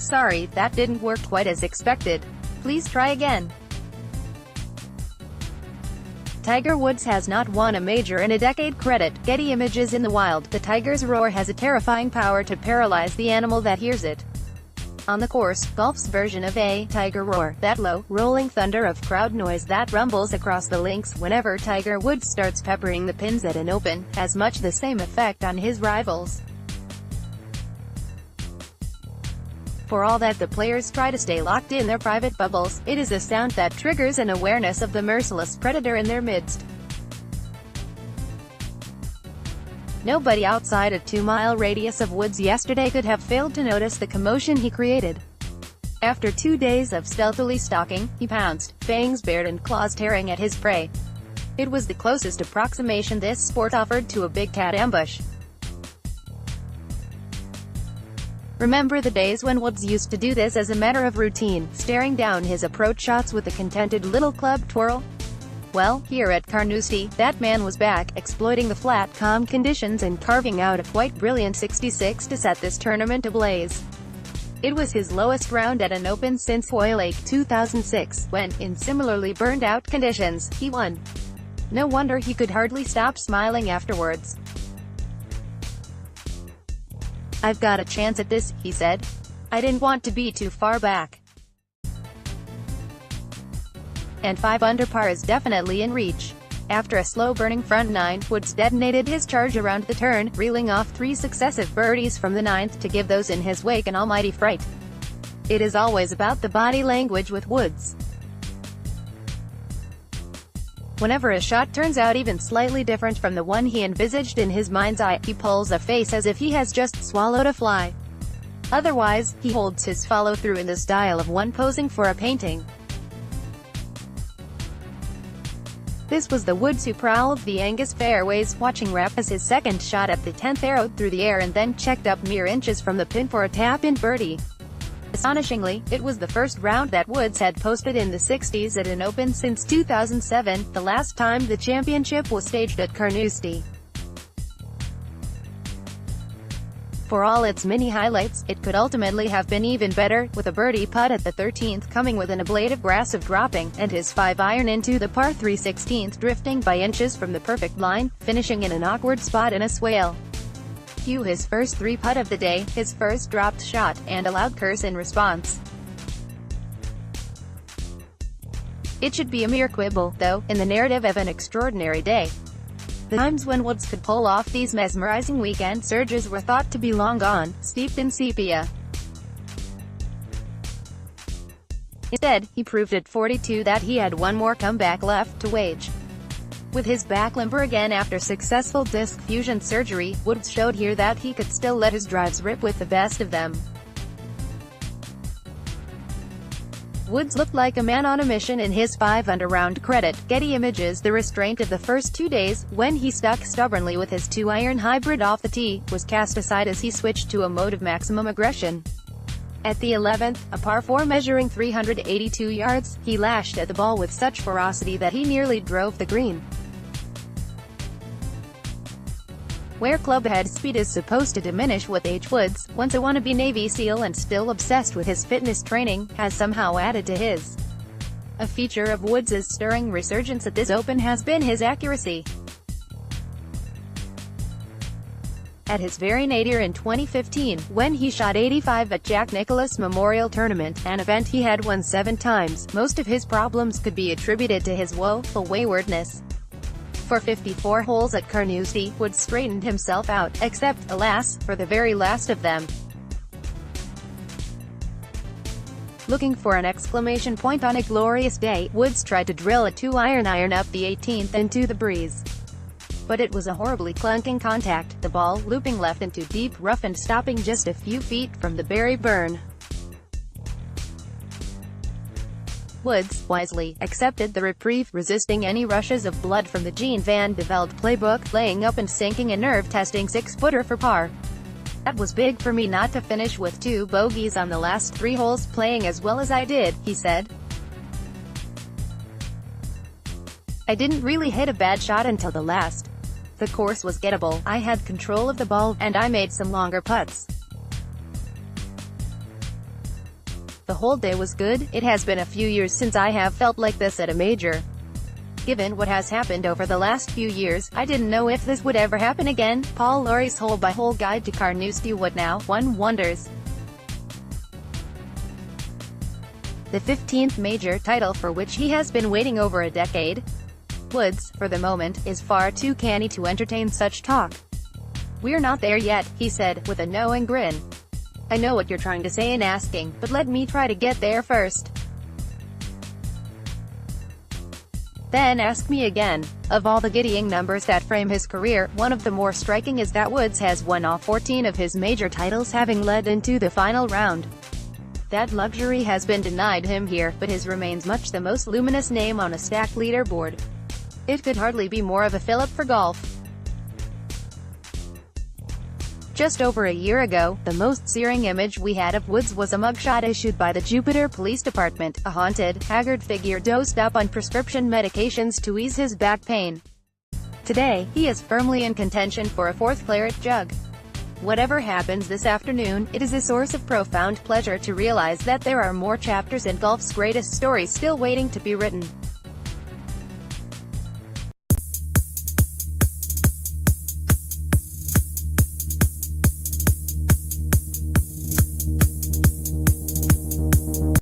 Sorry, that didn't work quite as expected. Please try again. Tiger Woods has not won a major in a decade. Credit, Getty Images. In the wild, the tiger's roar has a terrifying power to paralyze the animal that hears it. On the course, golf's version of a tiger roar, that low, rolling thunder of crowd noise that rumbles across the links whenever Tiger Woods starts peppering the pins at an Open, has much the same effect on his rivals. For all that the players try to stay locked in their private bubbles, it is a sound that triggers an awareness of the merciless predator in their midst. Nobody outside a 2-mile radius of Woods yesterday could have failed to notice the commotion he created. After 2 days of stealthily stalking, he pounced, fangs bared and claws tearing at his prey. It was the closest approximation this sport offered to a big cat ambush. Remember the days when Woods used to do this as a matter of routine, staring down his approach shots with a contented little club twirl? Well, here at Carnoustie, that man was back, exploiting the flat, calm conditions and carving out a quite brilliant 66 to set this tournament ablaze. It was his lowest round at an Open since Hoylake 2006, when, in similarly burned-out conditions, he won. No wonder he could hardly stop smiling afterwards. "I've got a chance at this," he said. "I didn't want to be too far back. And 5 under par is definitely in reach." After a slow-burning front nine, Woods detonated his charge around the turn, reeling off 3 successive birdies from the 9th to give those in his wake an almighty fright. It is always about the body language with Woods. Whenever a shot turns out even slightly different from the one he envisaged in his mind's eye, he pulls a face as if he has just swallowed a fly. Otherwise, he holds his follow-through in the style of one posing for a painting. This was the Woods who prowled the Angus fairways, watching rap as his second shot at the 10th arrowed through the air and then checked up mere inches from the pin for a tap-in birdie. Astonishingly, it was the first round that Woods had posted in the 60s at an Open since 2007, the last time the championship was staged at Carnoustie. For all its many highlights, it could ultimately have been even better, with a birdie putt at the 13th coming within a blade of grass of dropping, and his 5-iron into the par 3 16th drifting by inches from the perfect line, finishing in an awkward spot in a swale. Cue his first 3-putt of the day, his first dropped shot, and a loud curse in response. It should be a mere quibble, though, in the narrative of an extraordinary day. The times when Woods could pull off these mesmerizing weekend surges were thought to be long gone, steeped in sepia. Instead, he proved at 42 that he had one more comeback left to wage. With his back limber again after successful disc fusion surgery, Woods showed here that he could still let his drives rip with the best of them. Woods looked like a man on a mission in his 5-under round. Credit, Getty Images. The restraint of the first 2 days, when he stuck stubbornly with his 2-iron hybrid off the tee, was cast aside as he switched to a mode of maximum aggression. At the 11th, a par 4 measuring 382 yards, he lashed at the ball with such ferocity that he nearly drove the green. Where club head speed is supposed to diminish with age, Woods, once a wannabe Navy SEAL and still obsessed with his fitness training, has somehow added to his. A feature of Woods' stirring resurgence at this Open has been his accuracy. At his very nadir in 2015, when he shot 85 at Jack Nicklaus Memorial Tournament, an event he had won 7 times, most of his problems could be attributed to his woeful waywardness. For 54 holes at Carnoustie, Woods straightened himself out, except, alas, for the very last of them. Looking for an exclamation point on a glorious day, Woods tried to drill a 2-iron up the 18th into the breeze. But it was a horribly clunking contact, the ball looping left into deep rough and stopping just a few feet from the berry burn. Woods, wisely, accepted the reprieve, resisting any rushes of blood from the Jean Van de Velde playbook, laying up and sinking a nerve-testing 6-footer for par. "That was big for me not to finish with 2 bogeys on the last 3 holes playing as well as I did," he said. "I didn't really hit a bad shot until the last. The course was gettable, I had control of the ball, and I made some longer putts. The whole day was good. It has been a few years since I have felt like this at a major. Given what has happened over the last few years, I didn't know if this would ever happen again. Paul Laurie's hole-by-hole guide to Carnoustie. What now? One wonders. The 15th major title for which he has been waiting over a decade. Woods, for the moment, is far too canny to entertain such talk. "We're not there yet," he said, with a knowing grin. "I know what you're trying to say and asking, but let me try to get there first. Then ask me again." Of all the giddying numbers that frame his career, one of the more striking is that Woods has won all 14 of his major titles, having led into the final round. That luxury has been denied him here, but his remains much the most luminous name on a stacked leaderboard. It could hardly be more of a fill-up for golf. Just over a year ago, the most searing image we had of Woods was a mugshot issued by the Jupiter Police Department, a haunted, haggard figure dosed up on prescription medications to ease his back pain. Today, he is firmly in contention for a 4th claret jug. Whatever happens this afternoon, it is a source of profound pleasure to realize that there are more chapters in golf's greatest stories still waiting to be written.